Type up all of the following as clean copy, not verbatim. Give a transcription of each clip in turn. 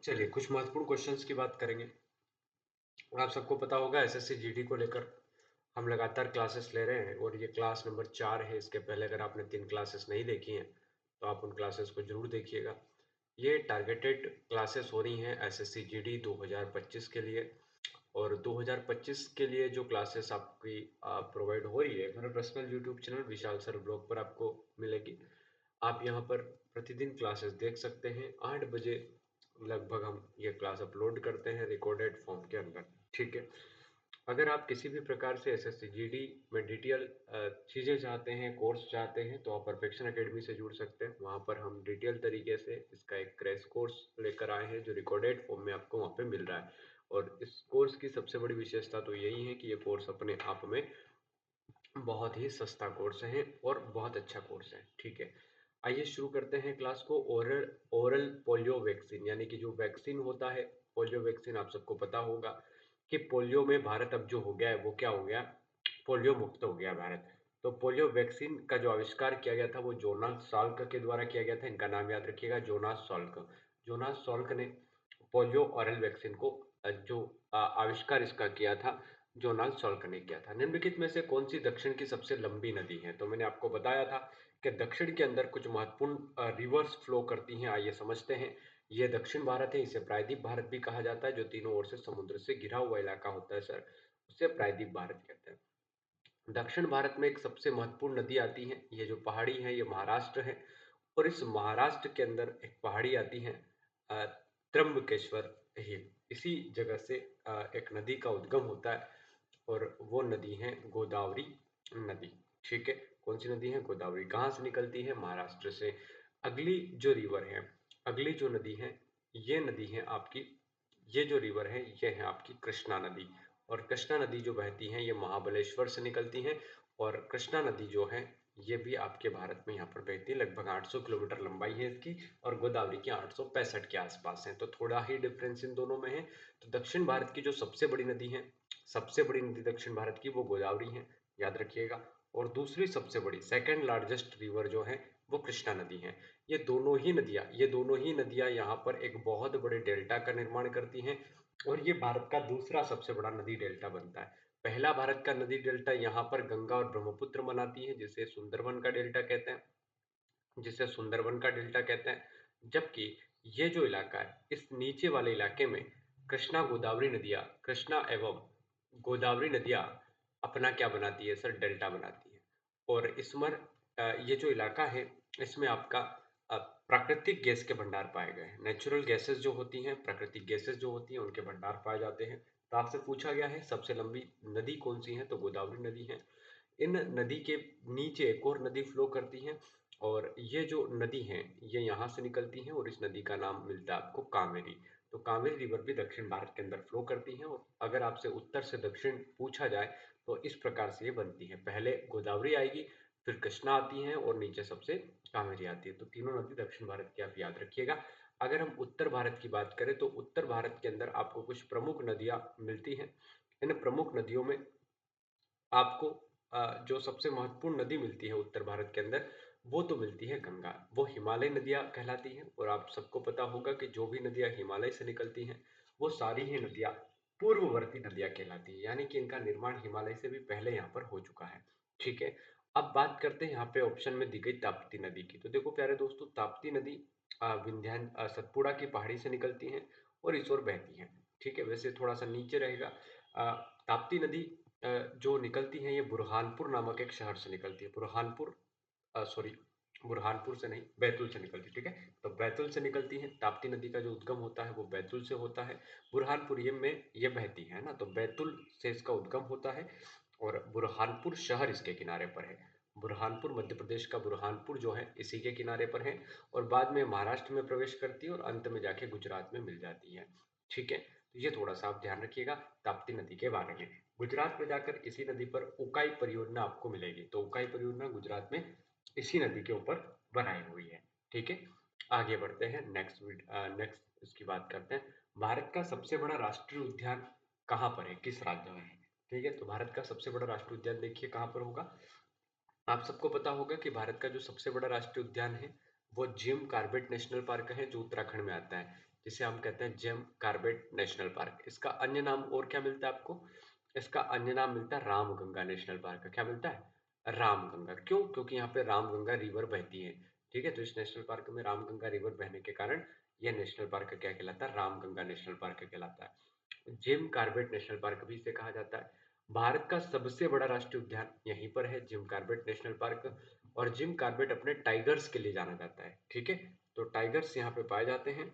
चलिए कुछ महत्वपूर्ण क्वेश्चंस की बात करेंगे। आप सबको पता होगा एसएससी जीडी को लेकर हम लगातार क्लासेस ले रहे हैं और ये क्लास नंबर 4 है। इसके पहले अगर आपने 3 क्लासेस नहीं देखी हैं, तो आप उन क्लासेस को ज़रूर देखिएगा। ये टारगेटेड क्लासेस हो रही हैं एसएससी जीडी 2025 के लिए और 2025 के लिए जो क्लासेस आपकी प्रोवाइड हो रही है, मेरे पर्सनल यूट्यूब चैनल विशाल सर ब्लॉग पर आपको मिलेगी। आप यहाँ पर प्रतिदिन क्लासेस देख सकते हैं। 8 बजे लगभग हम ये क्लास अपलोड करते हैं रिकॉर्डेड फॉर्म के अंदर, ठीक है। अगर आप किसी भी प्रकार से एसएससी जीडी में डिटेल चीज़ें चाहते हैं, कोर्स चाहते हैं, तो आप परफेक्शन एकेडमी से जुड़ सकते हैं। वहाँ पर हम डिटेल तरीके से इसका एक क्रैश कोर्स लेकर आए हैं जो रिकॉर्डेड फॉर्म में आपको वहाँ पे मिल रहा है। और इस कोर्स की सबसे बड़ी विशेषता तो यही है कि ये कोर्स अपने आप में बहुत ही सस्ता कोर्स है और बहुत अच्छा कोर्स है, ठीक है। आइए शुरू करते हैं क्लास को। ओरल ओरल पोलियो वैक्सीन यानी कि जो वैक्सीन होता है, पोलियो वैक्सीन आप सबको पता होगा कि पोलियो में भारत अब जो हो गया है वो क्या हो गया, पोलियो मुक्त हो गया भारत। तो पोलियो वैक्सीन का जो आविष्कार किया गया था वो जोनास साल्क के द्वारा किया गया था। इनका नाम याद रखिएगा, जोनास साल्क। जोनास साल्क ने पोलियो ऑरल वैक्सीन को जो आविष्कार इसका किया था, जोनास साल्क ने किया था। निम्नलिखित में से कौन सी दक्षिण की सबसे लंबी नदी है? तो मैंने आपको बताया था कि दक्षिण के अंदर कुछ महत्वपूर्ण रिवर्स फ्लो करती हैं। आइए समझते हैं। ये दक्षिण भारत है, इसे प्रायद्वीप भारत भी कहा जाता है। जो तीनों ओर से समुद्र से घिरा हुआ इलाका होता है सर, उसे प्रायद्वीप भारत कहते हैं। दक्षिण भारत में एक सबसे महत्वपूर्ण नदी आती है, ये जो पहाड़ी है ये महाराष्ट्र है। और इस महाराष्ट्र के अंदर एक पहाड़ी आती है अ, त्र्यंबकेश्वर हिल। इसी जगह से एक नदी का उद्गम होता है और वो नदी है गोदावरी नदी, ठीक है। कौन सी नदी है? गोदावरी। कहाँ से निकलती है? महाराष्ट्र से। अगली जो रिवर है, अगली जो नदी है, ये नदी है आपकी, ये जो रिवर है ये है आपकी कृष्णा नदी। और कृष्णा नदी जो बहती है ये महाबलेश्वर से निकलती है। और कृष्णा नदी जो है ये भी आपके भारत में यहाँ पर बहती है। लगभग 800 किलोमीटर लंबाई है इसकी और गोदावरी की 865 के आसपास है, तो थोड़ा ही डिफरेंस इन दोनों में है। तो दक्षिण भारत की जो सबसे बड़ी नदी है, सबसे बड़ी नदी दक्षिण भारत की वो गोदावरी है, याद रखिएगा। और दूसरी सबसे बड़ी सेकंड लार्जेस्ट रिवर जो है वो कृष्णा नदी है। ये दोनों ही नदियां यहाँ पर एक बहुत बड़े डेल्टा का निर्माण करती हैं और ये भारत का दूसरा सबसे बड़ा नदी डेल्टा बनता है। पहला भारत का नदी डेल्टा यहाँ पर गंगा और ब्रह्मपुत्र बनाती है, जिसे सुंदरबन का डेल्टा कहते हैं। जबकि ये जो इलाका है, इस नीचे वाले इलाके में कृष्णा एवं गोदावरी नदियाँ अपना क्या बनाती है सर? डेल्टा बनाती है। और ये जो इलाका है, इसमें आपका प्राकृतिक गैस के भंडार पाए गए हैं। नेचुरल गैसेस जो होती हैं, प्राकृतिक गैसेस जो होती हैं, उनके भंडार पाए जाते हैं। तो आपसे पूछा गया है सबसे लंबी नदी कौन सी है, तो गोदावरी नदी है। इन नदी के नीचे एक और नदी फ्लो करती है और ये जो नदी है ये यहाँ से निकलती है और इस नदी का नाम मिलता है आपको कावेरी। तो कावेरी रिवर भी दक्षिण भारत के अंदर फ्लो करती है। और अगर आपसे उत्तर से दक्षिण पूछा जाए तो इस प्रकार से ये बनती है, पहले गोदावरी आएगी, फिर कृष्णा आती है और नीचे सबसे कावेरी आती है। तो तीनों नदी दक्षिण भारत की आप याद रखिएगा। अगर हम उत्तर भारत की बात करें तो उत्तर भारत के अंदर आपको कुछ प्रमुख नदियां मिलती हैं। इन प्रमुख नदियों में आपको जो सबसे महत्वपूर्ण नदी मिलती है उत्तर भारत के अंदर, वो तो मिलती है गंगा। वो हिमालय नदियाँ कहलाती हैं और आप सबको पता होगा कि जो भी नदियाँ हिमालय से निकलती हैं, वो सारी ही नदियाँ पूर्ववर्ती नदियाँ कहलाती हैं, यानी कि इनका निर्माण हिमालय से भी पहले यहाँ पर हो चुका है, ठीक है। अब बात करते हैं यहाँ पे ऑप्शन में दी गई ताप्ती नदी की। तो देखो प्यारे दोस्तों, ताप्ती नदी सतपुड़ा की पहाड़ी से निकलती है और इस ओर बहती है, ठीक है। वैसे थोड़ा सा नीचे रहेगा। ताप्ती नदी जो निकलती है ये बुरहानपुर नामक एक शहर से निकलती है। सॉरी, बुरहानपुर से नहीं, बैतूल से निकलती है, ठीक है। तो बैतूल से निकलती है। ताप्ती नदी का जो उद्गम होता है वो बैतूल से होता है। बुरहानपुर ये बहती है ना, तो बैतूल से इसका उद्गम होता है और बुरहानपुर शहर इसके किनारे पर है। बुरहानपुर मध्य प्रदेश का बुरहानपुर जो है इसी के किनारे पर है और बाद में महाराष्ट्र में प्रवेश करती है और अंत में जाके गुजरात में मिल जाती है, ठीक है। तो ये थोड़ा सा आप ध्यान रखिएगा ताप्ती नदी के बारे में। गुजरात में जाकर इसी नदी पर उकाई परियोजना आपको मिलेगी। तो उकाई परियोजना गुजरात में इसी नदी के ऊपर बनाई हुई है, ठीक है। आगे बढ़ते हैं, नेक्स्ट इसकी बात करते हैं। भारत का सबसे बड़ा राष्ट्रीय उद्यान कहाँ पर है, किस राज्य में है? ठीक है, तो भारत का सबसे बड़ा राष्ट्रीय उद्यान देखिए कहाँ पर होगा। आप सबको पता होगा कि भारत का जो सबसे बड़ा राष्ट्रीय उद्यान है वो जिम कॉर्बेट नेशनल पार्क है, जो उत्तराखंड में आता है। जिसे हम कहते हैं जिम कॉर्बेट नेशनल पार्क। इसका अन्य नाम और क्या मिलता है आपको? इसका अन्य नाम मिलता है रामगंगा नेशनल पार्क। क्या मिलता है? रामगंगा। क्यों? क्योंकि यहाँ पे रामगंगा रिवर बहती है। ठीक है, तो इस नेशनल पार्क में रामगंगा रिवर बहने के कारण यह नेशनल पार्क क्या कहलाता है? रामगंगा नेशनल पार्क कहलाता है। जिम कॉर्बेट नेशनल पार्क भी इसे कहा जाता है। भारत का सबसे बड़ा राष्ट्रीय उद्यान यहीं पर है, जिम कॉर्बेट नेशनल पार्क। और जिम कॉर्बेट अपने टाइगर्स के लिए जाना जाता है। ठीक है, तो टाइगर्स यहाँ पे पाए जाते हैं।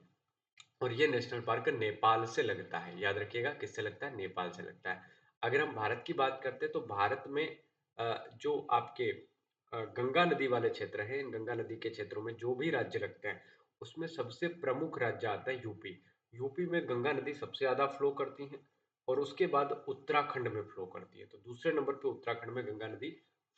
और ये नेशनल पार्क नेपाल से लगता है। याद रखिएगा, किससे लगता है? नेपाल से लगता है। अगर हम भारत की बात करते हैं तो भारत में जो आपके गंगा नदी वाले क्षेत्र हैं, इन गंगा नदी के क्षेत्रों में जो भी राज्य लगते हैं, उसमें सबसे प्रमुख राज्य आता है यूपी। यूपी में गंगा नदी सबसे ज़्यादा फ्लो करती है और उसके बाद उत्तराखंड में फ्लो करती है। तो दूसरे नंबर पे उत्तराखंड में गंगा नदी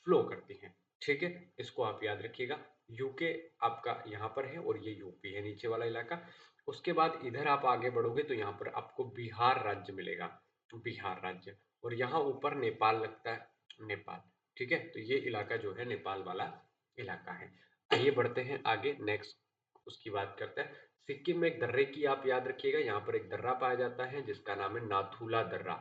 फ्लो करती है। ठीक है, इसको आप याद रखिएगा। यूके आपका यहाँ पर है और ये यूपी है नीचे वाला इलाका। उसके बाद इधर आप आगे बढ़ोगे तो यहाँ पर आपको बिहार राज्य मिलेगा, बिहार राज्य। और यहाँ ऊपर नेपाल लगता है, नेपाल। ठीक है, तो ये इलाका जो है नेपाल वाला इलाका है। आइए बढ़ते हैं आगे, नेक्स्ट उसकी बात करते हैं। सिक्किम में एक दर्रे की आप याद रखिएगा, यहाँ पर एक दर्रा पाया जाता है जिसका नाम है नाथुला दर्रा।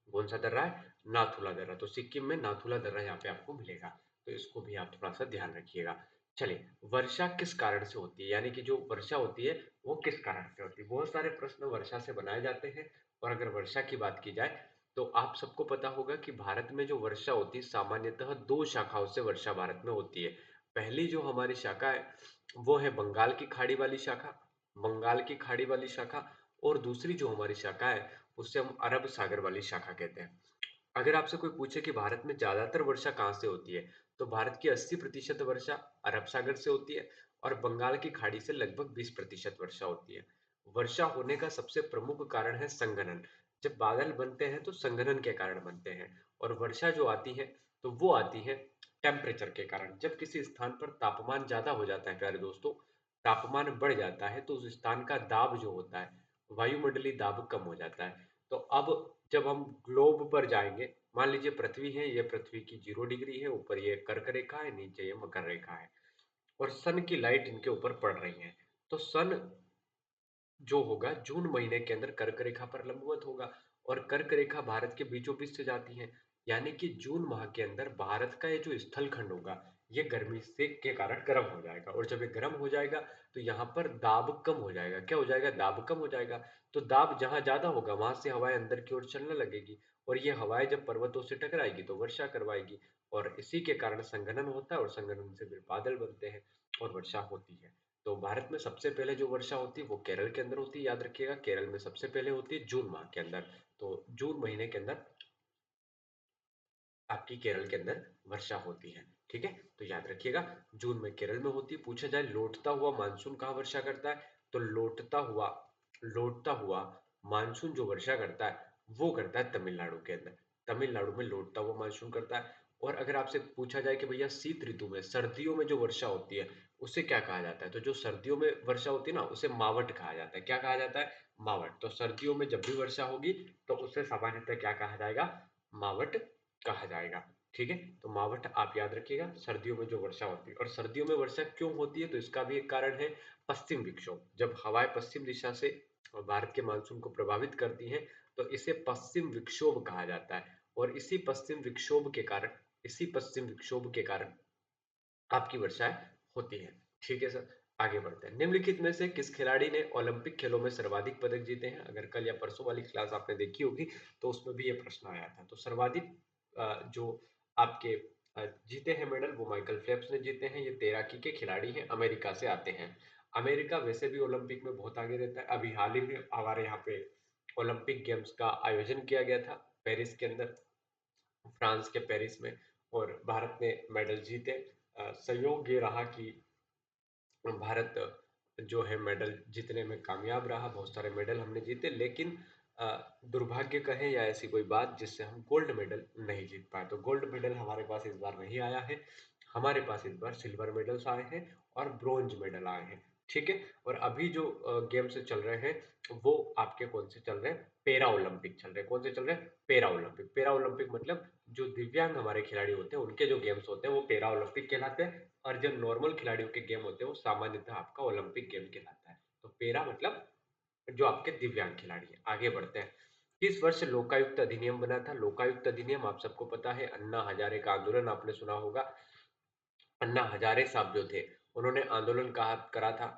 कौन सा दर्रा है? नाथुला दर्रा। तो सिक्किम में नाथुला दर्रा यहाँ पे आपको मिलेगा, तो इसको भी आप थोड़ा सा ध्यान रखिएगा। चलिए, वर्षा किस कारण से होती है, यानी कि जो वर्षा होती है वो किस कारण से होती है? बहुत सारे प्रश्न वर्षा से बनाए जाते हैं। और अगर वर्षा की बात की जाए तो आप सबको पता होगा कि भारत में जो वर्षा होती है सामान्यतः दो शाखाओं से वर्षा भारत में होती है। पहली जो हमारी शाखा है वो है बंगाल की खाड़ी वाली शाखा, बंगाल की खाड़ी वाली शाखा। और दूसरी जो हमारी शाखा है उसे हम अरब सागर वाली शाखा कहते हैं। अगर आपसे कोई पूछे कि भारत में ज्यादातर वर्षा कहाँ से होती है, तो भारत की 80% वर्षा अरब सागर से होती है और बंगाल की खाड़ी से लगभग 20% वर्षा होती है। वर्षा होने का सबसे प्रमुख कारण है संघनन। जब बादल बनते हैं तो संघनन के कारण बनते हैं। और वर्षा जो आती है तो वो आती है टेम्परेचर के कारण। जब किसी स्थान पर तापमान ज्यादा हो जाता है प्यारे दोस्तों, तापमान बढ़ जाता है तो उस स्थान का दाब जो होता है, वायुमंडलीय दाब कम हो जाता है। तो अब जब हम ग्लोब पर जाएंगे, मान लीजिए पृथ्वी है, ये पृथ्वी की 0 डिग्री है, ऊपर ये कर्क रेखा है, नीचे ये मकर रेखा है और सन की लाइट इनके ऊपर पड़ रही है। तो सन जो होगा जून महीने के अंदर कर्क रेखा पर लंबवत होगा और कर्क रेखा भारत के बीचों बीच से जाती है। यानी कि जून माह के अंदर भारत का ये जो स्थल खंड होगा ये गर्मी से के कारण गर्म हो जाएगा। और जब ये गर्म हो जाएगा तो यहाँ पर दाब कम हो जाएगा। क्या हो जाएगा? दाब कम हो जाएगा। तो दाब जहां ज्यादा होगा वहां से हवाएं अंदर की ओर चलने लगेगी और ये हवाएं जब पर्वतों से टकराएगी तो वर्षा करवाएगी। और इसी के कारण संघनन होता है और संघनन से फिर बादल बनते हैं और वर्षा होती है। तो भारत में सबसे पहले जो वर्षा होती है वो केरल के अंदर होती है। याद रखिएगा, केरल में सबसे पहले होती है जून माह के अंदर। तो जून महीने के अंदर आपकी केरल के अंदर वर्षा होती है। ठीक है, तो याद रखिएगा जून में केरल में होती है। पूछा जाए लौटता हुआ मानसून कहाँ वर्षा करता है, तो लौटता हुआ मानसून जो वर्षा करता है वो करता है तमिलनाडु के अंदर। तमिलनाडु में लौटता हुआ मानसून करता है। और अगर आपसे पूछा जाए कि भैया शीत ऋतु में, सर्दियों में जो वर्षा होती है उसे क्या कहा जाता है, तो जो सर्दियों में वर्षा होती है ना उसे मावट कहा जाता है। क्या कहा जाता है? मावट। तो सर्दियों में जब भी वर्षा होगी तो उसे सामान्यतः क्या कहा जाएगा? मावट कहा जाएगा। ठीक है, तो मावट आप याद रखिएगा, सर्दियों में जो वर्षा होती है। और सर्दियों में वर्षा क्यों होती है, तो इसका भी एक कारण है पश्चिम विक्षोभ। जब हवाएं पश्चिम दिशा से भारत के मानसून को प्रभावित करती हैं तो इसे पश्चिम विक्षोभ कहा जाता है। और इसी पश्चिम विक्षोभ के कारण आपकी वर्षाएं होती है। ठीक है सर, आगे बढ़ते हैं। निम्नलिखित में से किस खिलाड़ी ने ओलंपिक खेलों में सर्वाधिक पदक जीते हैं? अगर कल या परसों वाली क्लास आपने देखी होगी तो उसमें भी ये प्रश्न आया था। तो सर्वाधिक जो आपके जीते हैं मेडल वो माइकल फेल्प्स ने जीते हैं। ये तैराकी के खिलाड़ी हैं, अमेरिका से आते हैं। अमेरिका वैसे भी ओलंपिक में बहुत आगे रहता है। अभी हाल ही में हमारे यहाँ पे ओलंपिक गेम्स का आयोजन किया गया था पेरिस के अंदर, फ्रांस के पेरिस में। और भारत ने मेडल जीते। संयोग ये रहा कि भारत जो है मेडल जीतने में कामयाब रहा, बहुत सारे मेडल हमने जीते। लेकिन दुर्भाग्य कहें या ऐसी कोई बात जिससे हम गोल्ड मेडल नहीं जीत पाए। तो गोल्ड मेडल हमारे पास इस बार नहीं आया है। हमारे पास इस बार सिल्वर मेडल्स आए हैं और ब्रोंज मेडल आए हैं। ठीक है, और अभी जो गेम्स चल रहे हैं वो आपके कौन से चल रहे हैं? पैरा ओलंपिक चल रहे हैं। कौन से चल रहे हैं? Para Olympic. पैरा ओलंपिक मतलब जो दिव्यांग हमारे खिलाड़ी होते हैं उनके जो गेम्स होते हैं वो पैरा ओलंपिक कहलाते हैं। और जो नॉर्मल खिलाड़ियों के गेम होते हैं वो सामान्यतः आपका ओलंपिक गेम कहलाता है। तो पेरा मतलब जो आपके दिव्यांग खिलाड़ी हैं। आगे बढ़ते हैं। किस वर्ष लोकायुक्त अधिनियम बना था? लोकायुक्त अधिनियम आप सबको पता है, अन्ना हजारे का आंदोलन आपने सुना होगा। अन्ना हजारे साहब जो थे, उन्होंने आंदोलन कहा करा था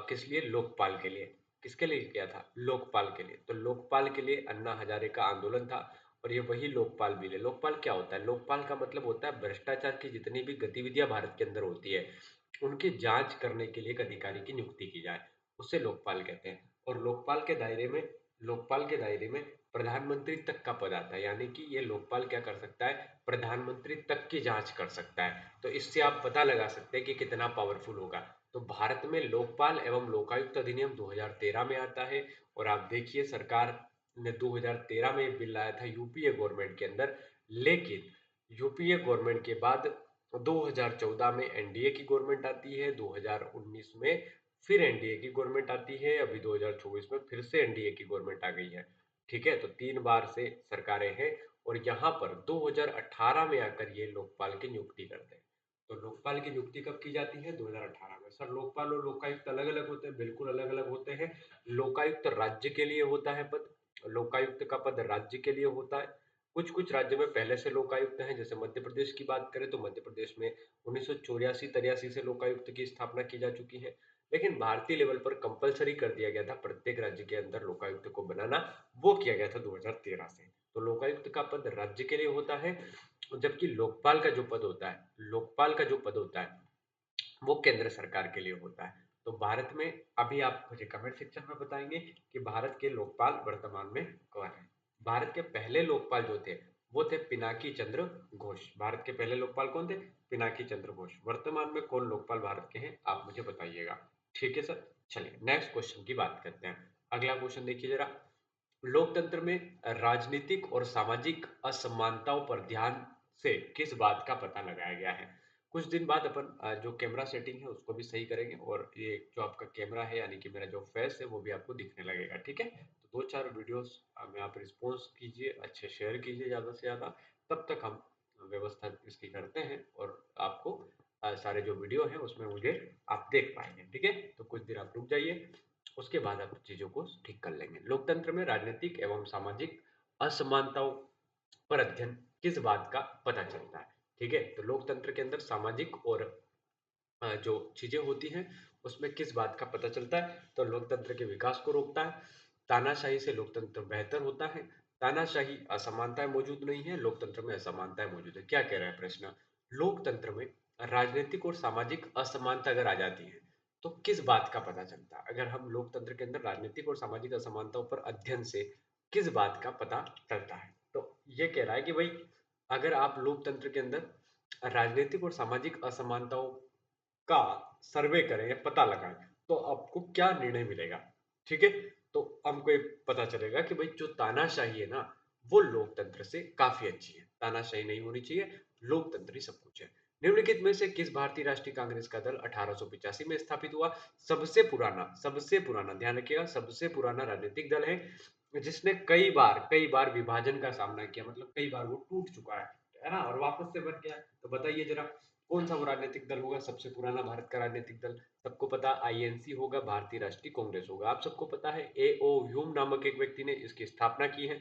किस लिए? लोकपाल के लिए। किसके लिए किया था? लोकपाल के लिए। तो लोकपाल के लिए अन्ना हजारे का आंदोलन था और ये वही लोकपाल बिल है। लोकपाल क्या होता है? लोकपाल का मतलब होता है भ्रष्टाचार की जितनी भी गतिविधियां भारत के अंदर होती है, उनकी जांच करने के लिए एक अधिकारी की नियुक्ति की जाए, उसे लोकपाल कहते हैं। और लोकपाल के दायरे में प्रधानमंत्री तक का पद आता है, यानी कि ये लोकपाल क्या कर सकता है? प्रधानमंत्री तक की जांच कर सकता है। तो इससे आप पता लगा सकते हैं कि कितना पावरफुल होगा। तो भारत में लोकपाल एवं लोकायुक्त अधिनियम 2013 में आता है और आप देखिए सरकार ने 2013 में बिल लाया था यूपीए गवर्नमेंट के अंदर, लेकिन यूपीए गवर्नमेंट के बाद 2014 में एनडीए की गवर्नमेंट आती है, 2019 में फिर एनडीए की गवर्नमेंट आती है, अभी 2024 में फिर से एनडीए की गवर्नमेंट आ गई है। ठीक है, तो 3 बार से सरकारें हैं और यहाँ पर 2018 में आकर ये लोकपाल की नियुक्ति करते हैं। तो लोकपाल की नियुक्ति कब की जाती है? 2018 में। सर लोकपाल और लोकायुक्त अलग-अलग होते हैं? बिल्कुल अलग-अलग होते हैं। लोकायुक्त राज्य के लिए होता है पद, लोकायुक्त का पद राज्य के लिए होता है। कुछ-कुछ राज्यों में पहले से लोकायुक्त हैं, जैसे मध्य प्रदेश की बात करें तो मध्य प्रदेश में 1984-83 से लोकायुक्त की स्थापना की जा चुकी है। लेकिन भारतीय लेवल पर कंपल्सरी कर दिया गया था प्रत्येक राज्य के अंदर लोकायुक्त को बनाना, वो किया गया था 2013 से। तो लोकायुक्त का पद राज्य के लिए होता है, जबकि लोकपाल का जो पद होता है वो केंद्र सरकार के लिए होता है। तो भारत में अभी आप मुझे कमेंट सेक्शन में बताएंगे कि भारत के लोकपाल वर्तमान में कौन है? भारत के पहले लोकपाल जो थे वो थे पिनाकी चंद्र घोष। भारत के पहले लोकपाल कौन थे? पिनाकी चंद्र घोष। वर्तमान में कौन लोकपाल भारत के हैं आप मुझे बताइएगा। ठीक है सर, चलिए नेक्स्ट क्वेश्चन की बात करते हैं। अगला क्वेश्चन देखिए जरा। लोकतंत्र में राजनीतिक और सामाजिक असमानताओं पर ध्यान से किस बात का पता लगाया गया है? कुछ दिन बाद अपन जो कैमरा सेटिंग है उसको भी सही करेंगे और ये जो आपका कैमरा है यानी कि मेरा जो फेस है वो भी आपको दिखने लगेगा। ठीक है, तो 2-4 वीडियोस में आप रिस्पॉन्स कीजिए, अच्छे शेयर कीजिए ज़्यादा से ज़्यादा, तब तक हम व्यवस्था इसकी करते हैं और आपको सारे जो वीडियो हैं उसमें मुझे आप देख पाएंगे। ठीक है, तो कुछ देर आप रुक जाइए, उसके बाद आप चीजों को ठीक कर लेंगे। लोकतंत्र में राजनीतिक एवं सामाजिक असमानताओं पर अध्ययन किस बात का पता चलता है? ठीक है, तो लोकतंत्र के अंदर सामाजिक और जो चीजें होती हैं उसमें किस बात का पता चलता है? तो लोकतंत्र के विकास को रोकता है, तानाशाही से लोकतंत्र बेहतर होता है, तानाशाही असमानताएं मौजूद नहीं है, लोकतंत्र में असमानताएं मौजूद है। क्या कह रहा है प्रश्न? लोकतंत्र में राजनीतिक और सामाजिक असमानता अगर आ जाती है तो किस बात का पता चलता है? अगर हम लोकतंत्र के अंदर राजनीतिक और सामाजिक असमानताओं पर अध्ययन से किस बात का पता चलता है? तो ये कह रहा है कि भाई अगर आप लोकतंत्र के अंदर राजनीतिक और सामाजिक असमानताओं का सर्वे करें या पता लगाएं तो आपको क्या निर्णय मिलेगा? ठीक है, तो हमको ये पता चलेगा कि भाई जो तानाशाही है ना वो लोकतंत्र से काफी अच्छी है, तानाशाही नहीं होनी चाहिए, लोकतंत्र ही सब कुछ है। निम्नलिखित में से किस भारतीय राष्ट्रीय कांग्रेस का दल 1885 में स्थापित हुआ? सबसे पुराना ध्यान रखिएगा, सबसे पुराना राजनीतिक दल है जिसने कई बार विभाजन का सामना किया, मतलब कई बार वो टूट चुका है ना, और वापस से बन गया। तो बताइए जरा कौन सा वो राजनीतिक दल होगा सबसे पुराना भारत का राजनीतिक दल? सबको पता आईएनसी होगा, भारतीय राष्ट्रीय कांग्रेस होगा। आप सबको पता है एओ ह्यूम नामक एक व्यक्ति ने इसकी स्थापना की है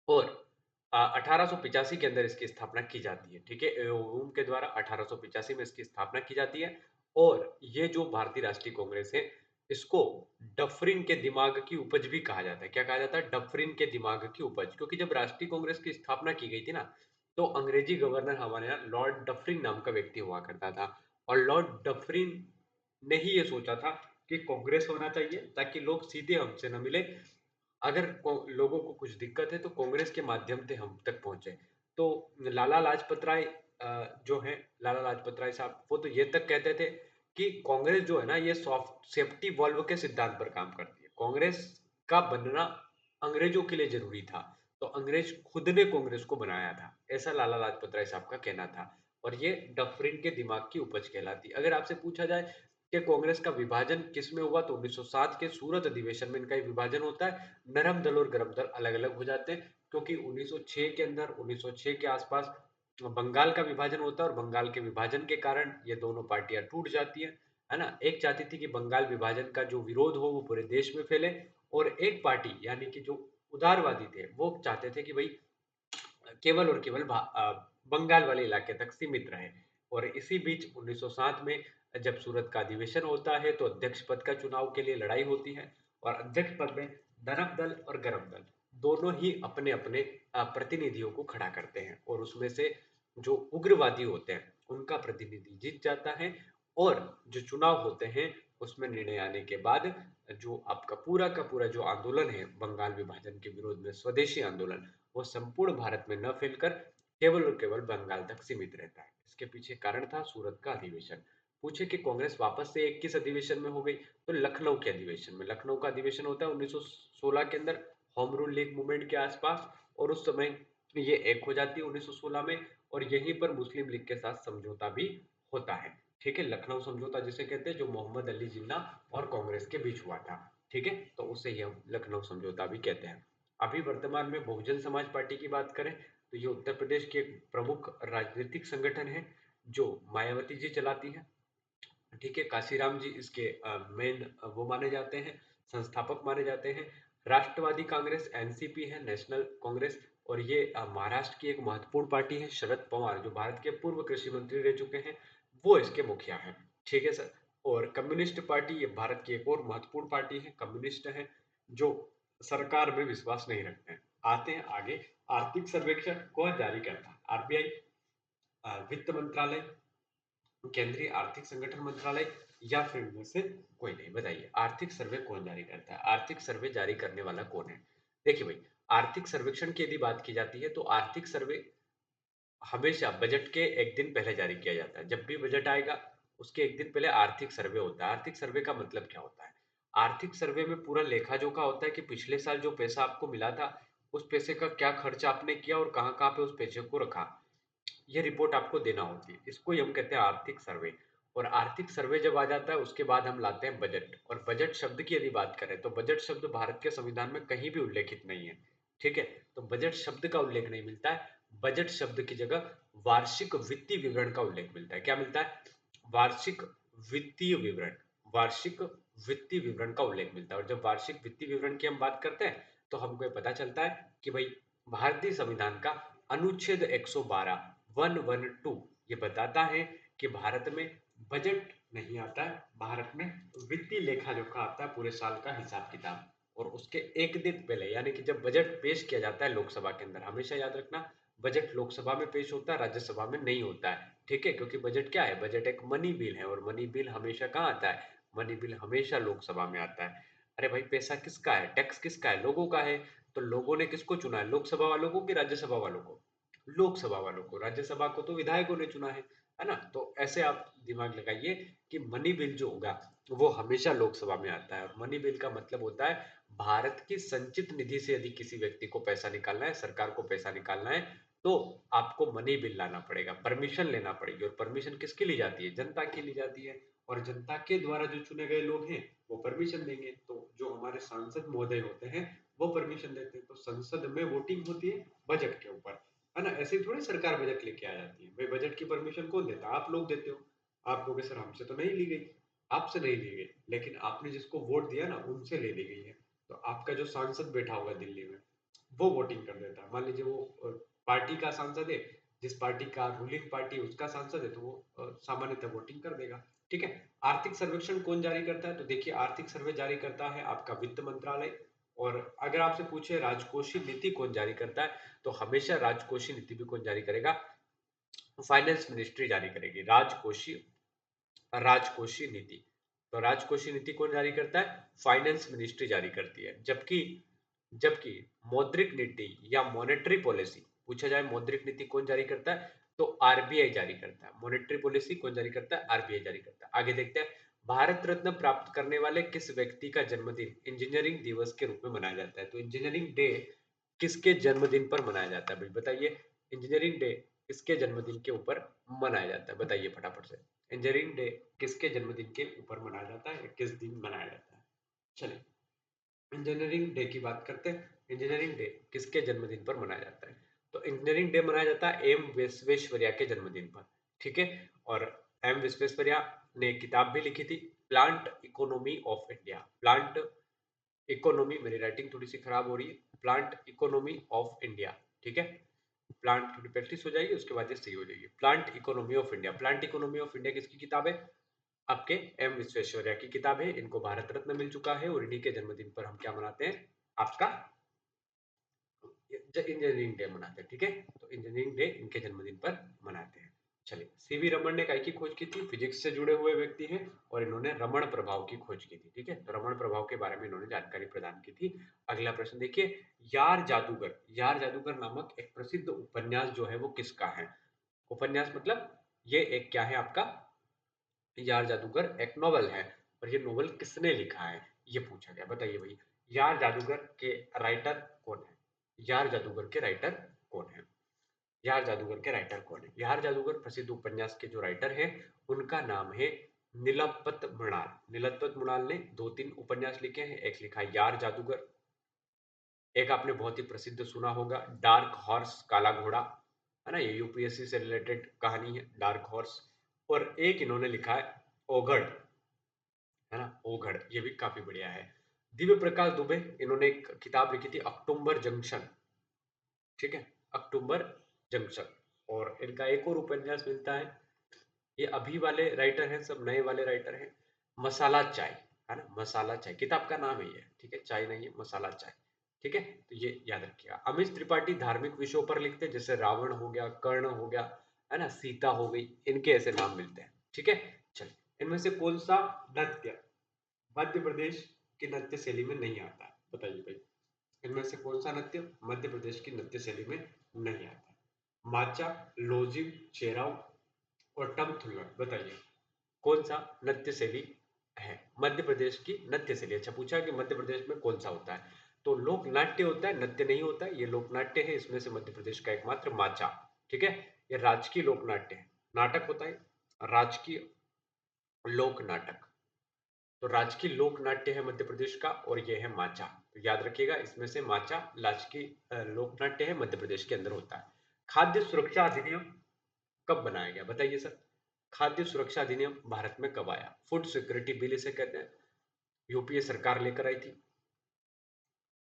और 1885 के अंदर इसकी स्थापना की जाती है। ठीक है, एओ ह्यूम के द्वारा 1885 में इसकी स्थापना की जाती है और ये जो भारतीय राष्ट्रीय कांग्रेस है इसको डफरिन के दिमाग की उपज भी कहा जाता है। क्या कहा जाता है? डफरिन के दिमाग की उपज, क्योंकि जब राष्ट्रीय कांग्रेस की स्थापना की गई थी ना तो अंग्रेजी गवर्नर हमारे यहाँ लॉर्ड डफरिन नाम का व्यक्ति हुआ करता था और लॉर्ड डफरिन ने ही ये सोचा था कि कांग्रेस होना चाहिए ताकि लोग सीधे हमसे न मिले, अगर लोगों को कुछ दिक्कत है तो कांग्रेस के माध्यम से हम तक पहुंचे। तो लाला लाजपत राय जो है लाला लाजपत राय साहब वो तो ये तक कहते थे कि कांग्रेस जो है ना ये सॉफ्ट सेफ्टी वॉल्व के सिद्धांत पर काम करती है। कांग्रेस का बनना अंग्रेजों के लिए जरूरी था, तो अंग्रेज खुद ने कांग्रेस को बनाया था, ऐसा लाला लाजपत राय साहब का कहना था। और ये डफरिन के दिमाग की उपज कहलाती। अगर आपसे पूछा जाए कि कांग्रेस का विभाजन किसमें हुआ तो 1907 के सूरत अधिवेशन में इनका विभाजन होता है। नरम दल और गरम दल अलग अलग हो जाते हैं क्योंकि 1906 के अंदर 1906 के आसपास बंगाल का विभाजन होता है और बंगाल के विभाजन के कारण ये दोनों पार्टियां टूट जाती हैं, है ना? एक चाहती थी कि बंगाल विभाजन का जो विरोध हो वो पूरे देश में फैले, और एक पार्टी यानी कि जो उदारवादी थे, वो चाहते थे कि भई केवल और केवल बंगाल वाले इलाके तक सीमित रहे। और इसी बीच 1907 में जब सूरत का अधिवेशन होता है, तो अध्यक्ष पद का चुनाव के लिए लड़ाई होती है, और अध्यक्ष पद में नरम दल और गरम दल दोनों ही अपने-अपने प्रतिनिधियों को खड़ा करते हैं, और उसमें से जो उग्रवादी होते हैं, उनका प्रतिनिधि जीत जाता है। और जो चुनाव होते हैं, उसमें निर्णय आने के बाद जो आपका पूरा का पूरा जो आंदोलन है बंगाल विभाजन के विरोध में, स्वदेशी आंदोलन, वो संपूर्ण भारत में न फैलकर केवल और केवल बंगाल तक सीमित रहता है। इसके पीछे कारण था सूरत का अधिवेशन। पूछे कि कांग्रेस वापस से एक किस अधिवेशन में हो गई, तो लखनऊ के अधिवेशन में। लखनऊ का अधिवेशन होता है 1916 के अंदर, होम रूल लीग मूवमेंट के आसपास, और उस समय ये एक हो जाती है 1916 में, और यहीं पर मुस्लिम लीग के साथ समझौता भी होता है। ठीक है, लखनऊ समझौता जिसे कहते हैं, जो मोहम्मद अली जिन्ना और कांग्रेस के बीच हुआ था। ठीक है, तो उसे ही हम लखनऊ समझौता भी कहते हैं। अभी वर्तमान में बहुजन समाज पार्टी की बात करें, तो ये उत्तर प्रदेश की एक प्रमुख राजनीतिक संगठन है, जो मायावती जी चलाती है। ठीक है, काशीराम जी इसके मेन वो माने जाते हैं, संस्थापक माने जाते हैं। राष्ट्रवादी कांग्रेस एनसीपी है, नेशनल कांग्रेस, और ये महाराष्ट्र की एक महत्वपूर्ण पार्टी है। शरद पवार जो भारत के पूर्व कृषि मंत्री रह चुके हैं, वो इसके मुखिया हैं। ठीक है सर। और कम्युनिस्ट पार्टी, ये भारत की एक और महत्वपूर्ण पार्टी है, कम्युनिस्ट है, जो सरकार में विश्वास नहीं रखते हैं। आते हैं आगे। आर्थिक सर्वेक्षण कौन जारी करता है? आरबीआई, वित्त मंत्रालय, केंद्रीय आर्थिक संगठन मंत्रालय, या फिर इनमें से कोई नहीं। बताइए, आर्थिक सर्वे कौन जारी करता है? आर्थिक सर्वे जारी करने वाला कौन है? देखिए भाई, आर्थिक सर्वेक्षण की यदि बात की जाती है, तो आर्थिक सर्वे हमेशा बजट के एक दिन पहले जारी किया जाता है। जब भी बजट आएगा, उसके एक दिन पहले आर्थिक सर्वे होता है। आर्थिक सर्वे का मतलब क्या होता है? आर्थिक सर्वे में पूरा लेखा-जोखा होता है कि पिछले साल जो पैसा आपको मिला था, उस पैसे का क्या खर्च आपने किया और कहाँ-कहाँ पे उस पैसे को रखा। ये रिपोर्ट आपको देना होती है। इसको ही हम कहते हैं आर्थिक सर्वे। और आर्थिक सर्वे जब आ जाता है, उसके बाद हम लाते हैं बजट। और बजट शब्द की यदि बात करें, तो बजट शब्द भारत के संविधान में कहीं भी उल्लेखित नहीं है। ठीक है? तो बजट शब्द का उल्लेख नहीं मिलता है। बजट शब्द की जगह वार्षिक वित्तीय विवरण का उल्लेख मिलता है। क्या मिलता है? वार्षिक वित्तीय विवरण। वार्षिक वित्तीय विवरण का उल्लेख मिलता है। और जब वार्षिक वित्तीय विवरण की हम बात करते हैं, तो हमको ये पता चलता है कि भाई भारतीय संविधान का अनुच्छेद 112 112 ये बताता है कि भारत में बजट नहीं आता है, भारत में वित्तीय लेखा जोखा आता है, पूरे साल का हिसाब किताब। और उसके एक दिन पहले, यानी कि जब बजट पेश किया जाता है लोकसभा के अंदर, हमेशा याद रखना, बजट लोकसभा में पेश होता है, राज्यसभा में नहीं होता है। ठीक है, क्योंकि बजट क्या है? बजट एक मनी बिल है, और मनी बिल हमेशा कहाँ आता है? मनी बिल हमेशा लोकसभा में आता है। अरे भाई, पैसा किसका है? टैक्स किसका है? लोगों का है। तो लोगों ने किसको चुना है? लोकसभा वालों को कि राज्यसभा वालों को? लोकसभा वालों को। राज्यसभा को तो विधायकों ने चुना है ना? तो ऐसे आप दिमाग लगाइए कि मनी बिल जो होगा, वो हमेशा लोकसभा में आता है। और मनी बिल का मतलब होता है, भारत की संचित निधि से यदि किसी व्यक्ति को पैसा निकालना है, सरकार को पैसा निकालना है, तो आपको मनी बिल लाना पड़ेगा, परमिशन लेना पड़ेगी। और परमिशन किसकी ली जाती है? जनता की ली जाती है। और जनता के द्वारा जो चुने गए लोग हैं, वो परमिशन देंगे। तो जो हमारे सांसद महोदय होते हैं, वो परमिशन देते हैं। तो संसद में वोटिंग होती है बजट के ऊपर, है ना? ऐसे ही थोड़ी सरकार बजट लेके आ जाती है। भाई, बजट की परमिशन कौन देता है? आप लोग देते हो। आप कहोगे सर हमसे तो नहीं ली गई। आपसे नहीं ली गई, लेकिन आपने जिसको वोट दिया ना, उनसे ले ली गई है। तो आपका जो सांसद बैठा होगा दिल्ली में, वो वोटिंग कर देता है। मान लीजिए वो पार्टी का सांसद है, जिस पार्टी का रूलिंग पार्टी है उसका सांसद है, तो वो सामान्यतः वोटिंग कर देगा। ठीक है। आर्थिक सर्वेक्षण कौन जारी करता है? तो देखिए, आर्थिक सर्वे जारी करता है आपका वित्त मंत्रालय। और अगर आपसे पूछे राजकोषीय नीति कौन जारी करता है, तो हमेशा राजकोषीय नीति भी कौन जारी करेगा? फाइनेंस मिनिस्ट्री जारी करेगी। राजकोषीय राजकोषीय नीति। तो राजकोषीय नीति कौन जारी करता है? फाइनेंस मिनिस्ट्री जारी करती है। जबकि जबकि मौद्रिक नीति या मॉनेटरी पॉलिसी पूछा जाए, मौद्रिक नीति कौन जारी करता है? तो आरबीआई जारी करता है। मॉनेटरी पॉलिसी कौन जारी करता है? आरबीआई जारी करता है। आगे देखते हैं, भारत रत्न प्राप्त करने वाले किस व्यक्ति का जन्मदिन इंजीनियरिंग दिवस के रूप में मनाया जाता है? तो इंजीनियरिंग डे किसके जन्मदिन पर मनाया जाता है? भाई बताइए, इंजीनियरिंग डे किसके जन्मदिन के ऊपर मनाया जाता है? बताइए फटाफट से। इंजीनियरिंग डे किसके जन्मदिन के ऊपर मनाया जाता है, या किस दिन मनाया जाता है? चलिए, इंजीनियरिंग डे की बात करते हैं। इंजीनियरिंग डे किसके जन्मदिन पर मनाया जाता है? तो इंजीनियरिंग डे मनाया जाता है एम विश्वेश्वरैया के जन्मदिन पर। ठीक है। और एम विश्वेश्वरैया ने एक किताब भी लिखी थी, plant economy of India. Plant economy, मेरी राइटिंग थोड़ी सी खराब हो रही है, प्लांट इकोनॉमी ऑफ इंडिया, ठीक है। प्लांट थोड़ी प्रैक्टिस हो जाएगी, उसके बाद ये सही हो जाएगी। Plant economy of India, plant economy of India किसकी किताब है? आपके एम विश्वेश्वरैया की किताब है। इनको भारत रत्न मिल चुका है और इन्हीं के जन्मदिन पर हम क्या मनाते हैं? आपका इंजीनियरिंग डे मनाते हैं, ठीक है। तो इंजीनियरिंग डे इनके जन्मदिन पर मनाते हैं। चलिए, सीवी रमन ने काय की खोज की थी? फिजिक्स से जुड़े हुए व्यक्ति हैं और इन्होंने रमण प्रभाव की खोज की थी, ठीक है। तो रमण प्रभाव के बारे में इन्होंने जानकारी प्रदान की थी। अगला प्रश्न देखिए, यार जादूगर, यार जादूगर नामक एक प्रसिद्ध उपन्यास जो है वो किसका है? उपन्यास मतलब ये एक क्या है आपका? यार जादूगर एक नोवेल है और ये नोवेल किसने लिखा है, ये पूछा गया। बताइए भाई, यार जादूगर के राइटर कौन है? यार जादूगर के राइटर कौन है? यार जादूगर के राइटर कौन है? यार जादूगर प्रसिद्ध उपन्यास के जो राइटर हैं उनका नाम है नीलपत मृणाल। नीलपत मृणाल ने 2-3 उपन्यास लिखे हैं। एक लिखा है यार जादूगर, एक आपने बहुत ही प्रसिद्ध सुना होगा डार्क हॉर्स, काला घोड़ा, है ना, ये यूपीएससी से रिलेटेड कहानी है डार्क हॉर्स। और एक इन्होंने लिखा है ओघड़, है ना, ओघड़, ये भी काफी बढ़िया है। दिव्य प्रकाश दुबे, इन्होंने एक किताब लिखी थी अक्टूबर जंक्शन, ठीक है, अक्टूबर जंक्शन। और इनका एक और उपन्यास मिलता है, ये अभी वाले राइटर हैं, सब नए वाले राइटर हैं, मसाला चाय, है ना, मसाला चाय किताब का नाम है ये, ठीक है, चाय नहीं है, मसाला चाय, ठीक है। तो ये याद रखिएगा। अमित त्रिपाठी धार्मिक विषयों पर लिखते हैं, जैसे रावण हो गया, कर्ण हो गया, है ना, सीता हो गई, इनके ऐसे नाम मिलते हैं, ठीक है। चलिए, इनमें से कौन सा नृत्य मध्य प्रदेश की नृत्य शैली में नहीं आता है? बताइए भाई, इनमें से कौन सा नृत्य मध्य प्रदेश की नृत्य शैली में नहीं आता? माचा, लोजिम, चेराव और टमथुल्लर, बताइए कौन सा नृत्य शैली है मध्य प्रदेश की नृत्य शैली? अच्छा पूछा कि मध्य प्रदेश में कौन सा होता है, तो लोक नाट्य होता है, नृत्य नहीं होता है, ये लोक नाट्य है। इसमें से मध्य प्रदेश का एकमात्र माचा, ठीक है, ये राजकीय लोक नाट्य है, नाटक होता है राजकीय लोक नाटक। तो राजकीय लोक नाट्य है मध्य प्रदेश का और ये है माचा। तो याद रखिएगा, इसमें से माचा राजकीय लोक नाट्य है, मध्य प्रदेश के अंदर होता है। खाद्य सुरक्षा अधिनियम कब बनाया गया? बताइए सर, खाद्य सुरक्षा अधिनियम भारत में कब आया? फूड सिक्योरिटी बिल इसे कहते हैं, यूपीए सरकार लेकर आई थी।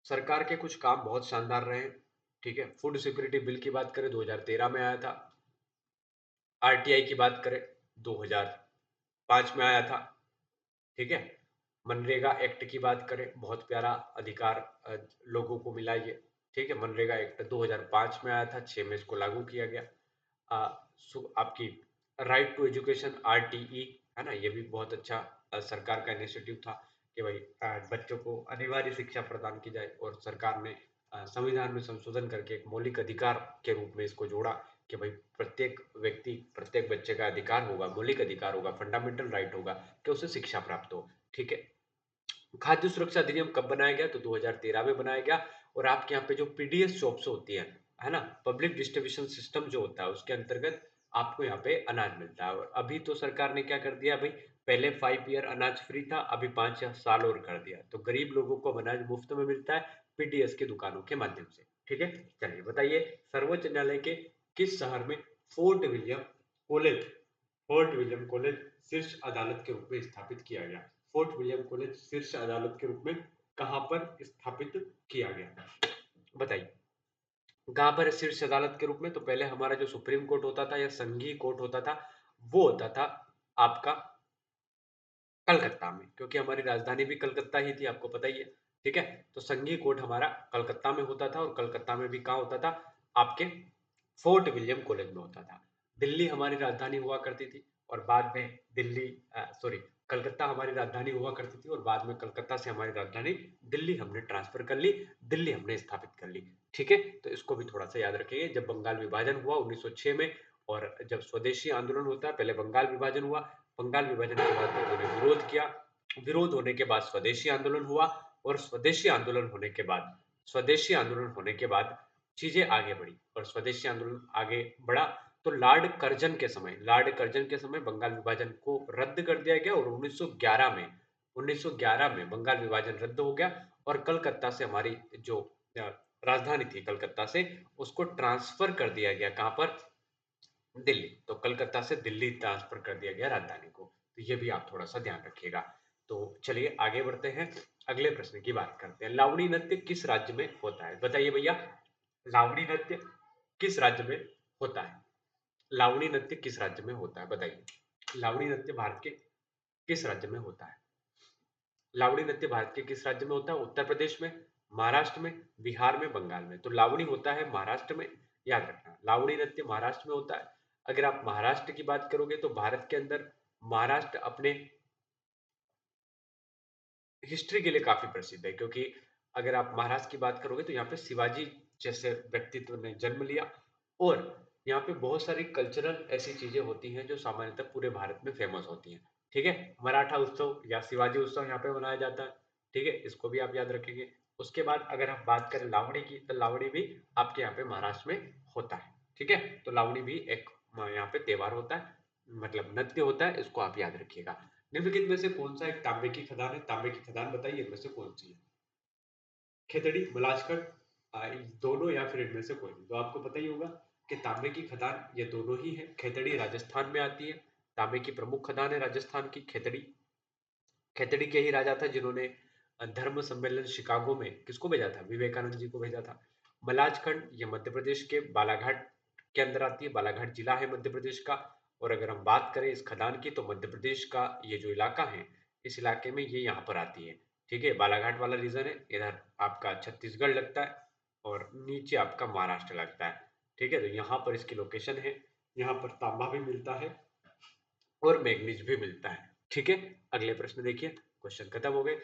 सरकार के कुछ काम बहुत शानदार रहे हैं, ठीक है। फूड सिक्योरिटी बिल की बात करें 2013 में आया था। आरटीआई की बात करें 2005 में आया था, ठीक है। मनरेगा एक्ट की बात करें, बहुत प्यारा अधिकार लोगों को मिला ये, ठीक है। मनरेगा एक्ट 2005 में आया था, 6 में इसको लागू किया गया। आपकी राइट टू एजुकेशन आरटीई, है ना, ये भी बहुत अच्छा सरकार का इनिशिएटिव था कि भाई बच्चों को अनिवार्य शिक्षा प्रदान की जाए, और सरकार ने संविधान में संशोधन करके एक मौलिक अधिकार के रूप में इसको जोड़ा कि भाई प्रत्येक व्यक्ति, प्रत्येक बच्चे का अधिकार होगा, मौलिक अधिकार होगा, फंडामेंटल राइट होगा कि उसे शिक्षा प्राप्त हो, ठीक है। खाद्य सुरक्षा अधिनियम कब बनाया गया? तो 2013 में बनाया गया। और आपके यहाँ पे जो पीडीएस शॉप्स होती है ना, पब्लिक डिस्ट्रीब्यूशन सिस्टम जो होता है, उसके अंतर्गत आपको यहाँ पे अनाज मिलता है। और अभी तो सरकार ने क्या कर दिया भाई, पहले 5 ईयर अनाज फ्री था, अभी 5 साल और कर दिया, तो गरीब लोगों को अनाज मुफ्त में मिलता है पीडीएस की दुकानों के माध्यम से, ठीक है। चलिए बताइए, सर्वोच्च न्यायालय के किस शहर में fort William college, fort William college शीर्ष अदालत के रूप में स्थापित किया गया? फोर्ट विलियम कॉलेज शीर्ष अदालत के रूप में कहां पर स्थापित किया गया? बताइए कहां पर है शीर्ष अदालत के रूप में? तो पहले हमारा जो सुप्रीम कोर्ट होता था या संघीय कोर्ट होता था, वो होता था आपका कलकत्ता में, क्योंकि हमारी राजधानी भी कलकत्ता ही थी, आपको पता ही है, ठीक है। तो संघीय कोर्ट हमारा कलकत्ता में होता था, और कलकत्ता में भी कहाँ होता था? आपके फोर्ट विलियम कॉलेज में होता था। दिल्ली हमारी राजधानी हुआ करती थी, और बाद में दिल्ली सॉरी, कलकत्ता हमारी राजधानी हुआ करती थी, और बाद में कलकत्ता से हमारी राजधानी दिल्ली हमने ट्रांसफर कर ली, दिल्ली हमने स्थापित कर ली, ठीक है। तो इसको भी थोड़ा सा याद रखिए। जब बंगाल विभाजन हुआ 1906 में, और जब स्वदेशी आंदोलन होता है, पहले बंगाल विभाजन हुआ, बंगाल विभाजन के बाद लोगों ने विरोध किया, विरोध होने के बाद स्वदेशी आंदोलन हुआ, और स्वदेशी आंदोलन होने के बाद, स्वदेशी आंदोलन होने के बाद चीजें आगे बढ़ी, और स्वदेशी आंदोलन आगे बढ़ा तो लॉर्ड कर्जन के समय, लॉर्ड कर्जन के समय बंगाल विभाजन को रद्द कर दिया गया, और 1911 में, 1911 में बंगाल विभाजन रद्द हो गया, और कलकत्ता से हमारी जो राजधानी थी कलकत्ता से, उसको ट्रांसफर कर दिया गया कहां पर? दिल्ली। तो कलकत्ता से दिल्ली ट्रांसफर कर दिया गया राजधानी को। तो ये भी आप थोड़ा-सा ध्यान रखिएगा। तो चलिए आगे बढ़ते हैं, अगले प्रश्न की बात करते हैं। लावणी नृत्य किस राज्य में होता है? बताइए भैया, लावणी नृत्य किस राज्य में होता है? लावणी नृत्य किस राज्य में होता है? बताइए। लावणी नृत्य भारत के किस राज्य में होता है? लावणी नृत्य भारत के किस राज्य में होता है? उत्तर प्रदेश में, महाराष्ट्र में, बिहार में, बंगाल में। तो लावणी होता है महाराष्ट्र में, याद रखना। लावणी नृत्य महाराष्ट्र में होता है। अगर आप महाराष्ट्र की बात करोगे तो भारत के अंदर महाराष्ट्र अपने हिस्ट्री के लिए काफ़ी प्रसिद्ध है, क्योंकि अगर आप महाराष्ट्र की बात करोगे तो यहाँ पे शिवाजी जैसे व्यक्तित्व ने जन्म लिया, और यहाँ पे बहुत सारी कल्चरल ऐसी चीज़ें होती हैं जो सामान्यतः पूरे भारत में फ़ेमस होती हैं। ठीक है? मराठा उत्सव या शिवाजी उत्सव यहाँ पे मनाया जाता है। ठीक है? इसको भी आप याद रखेंगे। उसके बाद अगर हम बात करें लावणी की, तो लावणी भी आपके यहाँ पे महाराष्ट्र में होता है। ठीक है? तो लावणी भी एक यहाँ पे त्योहार होता है, मतलब नृत्य होता है, इसको आप याद रखिएगा। निम्नलिखित में से कौन-सा एक तांबे की खदान है? तांबे की खदान बताइए, इनमें से कौन-सी है? खेतड़ी, मलाजखंड, दोनों या फिर इनमें से कोई नहीं। तो आपको पता ही होगा कि तांबे की खदान ये दोनों ही है। खेतड़ी राजस्थान में आती है। तांबे की प्रमुख खदान है राजस्थान की खेतड़ी। खेतड़ी के ही राजा था जिन्होंने धर्म सम्मेलन शिकागो में किसको भेजा था? विवेकानंद जी को भेजा था। मलाजखंड ये मध्य प्रदेश के बालाघाट के अंदर आती है। बालाघाट जिला है मध्य प्रदेश का। और अगर हम बात करें इस खदान की, तो मध्य प्रदेश का ये जो इलाका है, इस इलाके में ये यहाँ पर आती है। ठीक है? बालाघाट वाला रीजन है, इधर आपका छत्तीसगढ़ लगता है और नीचे आपका महाराष्ट्र लगता है। ठीक है? तो यहाँ पर इसकी लोकेशन है। यहाँ पर तांबा भी मिलता है और मैग्नीज भी मिलता है। ठीक है? अगले प्रश्न देखिए, क्वेश्चन खत्म हो गए।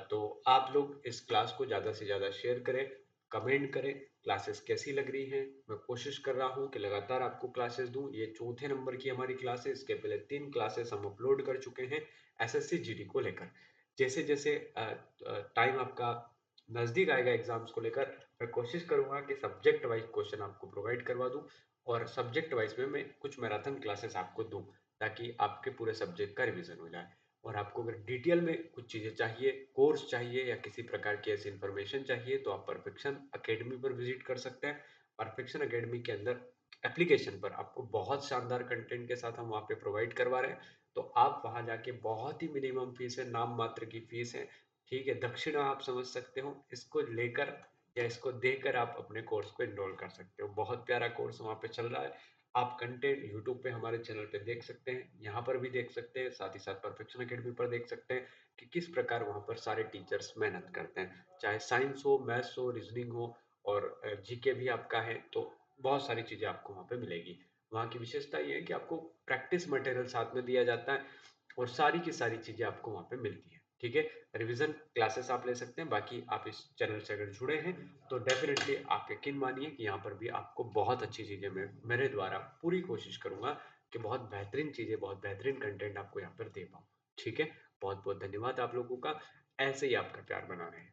तो आप लोग इस क्लास को ज़्यादा से ज़्यादा शेयर करें, कमेंट करें, क्लासेस कैसी लग रही हैं। मैं कोशिश कर रहा हूँ कि लगातार आपको क्लासेस दूँ। ये चौथे नंबर की हमारी क्लास है, इसके पहले 3 क्लासेस हम अपलोड कर चुके हैं एसएससी जीडी को लेकर। जैसे-जैसे टाइम आपका नज़दीक आएगा एग्ज़ाम्स को लेकर, मैं कोशिश करूँगा कि सब्जेक्ट वाइज़ क्वेश्चन आपको प्रोवाइड करवा दूँ, और सब्जेक्ट वाइज़ में मैं कुछ मैराथन क्लासेस आपको दूँ, ताकि आपके पूरे सब्जेक्ट का रिवीजन हो जाए। और आपको अगर डिटेल में कुछ चीज़ें चाहिए, कोर्स चाहिए या किसी प्रकार की ऐसी इन्फॉर्मेशन चाहिए, तो आप परफेक्शन अकेडमी पर विजिट कर सकते हैं। परफेक्शन अकेडमी के अंदर एप्लीकेशन पर आपको बहुत शानदार कंटेंट के साथ हम वहाँ पे प्रोवाइड करवा रहे हैं। तो आप वहाँ जाके, बहुत ही मिनिमम फीस है, नाम मात्र की फीस है। ठीक है? दक्षिणा आप समझ सकते हो। इसको लेकर या इसको देकर आप अपने कोर्स को एनरोल कर सकते हो। बहुत प्यारा कोर्स वहाँ पे चल रहा है। आप कंटेंट यूट्यूब पे हमारे चैनल पे देख सकते हैं, यहाँ पर भी देख सकते हैं, साथ ही साथ परफेक्शन अकेडमी पर देख सकते हैं कि किस प्रकार वहाँ पर सारे टीचर्स मेहनत करते हैं। चाहे साइंस हो, मैथ्स हो, रीजनिंग हो, और जीके भी आपका है, तो बहुत सारी चीज़ें आपको वहाँ पे मिलेगी। वहाँ की विशेषता ये है कि आपको प्रैक्टिस मटेरियल साथ में दिया जाता है, और सारी की सारी चीज़ें आपको वहाँ पे मिलती हैं। ठीक है? रिवीजन क्लासेस आप ले सकते हैं। बाकी आप इस चैनल से अगर जुड़े हैं, तो डेफ़िनेटली आप यकीन मानिए कि यहाँ पर भी आपको बहुत अच्छी चीज़ें मैं मेरे द्वारा पूरी कोशिश करूँगा कि बहुत बेहतरीन चीज़ें, बहुत बेहतरीन कंटेंट आपको यहाँ पर दे पाऊँ। ठीक है? बहुत-बहुत धन्यवाद आप लोगों का। ऐसे ही आपका प्यार बना रहे।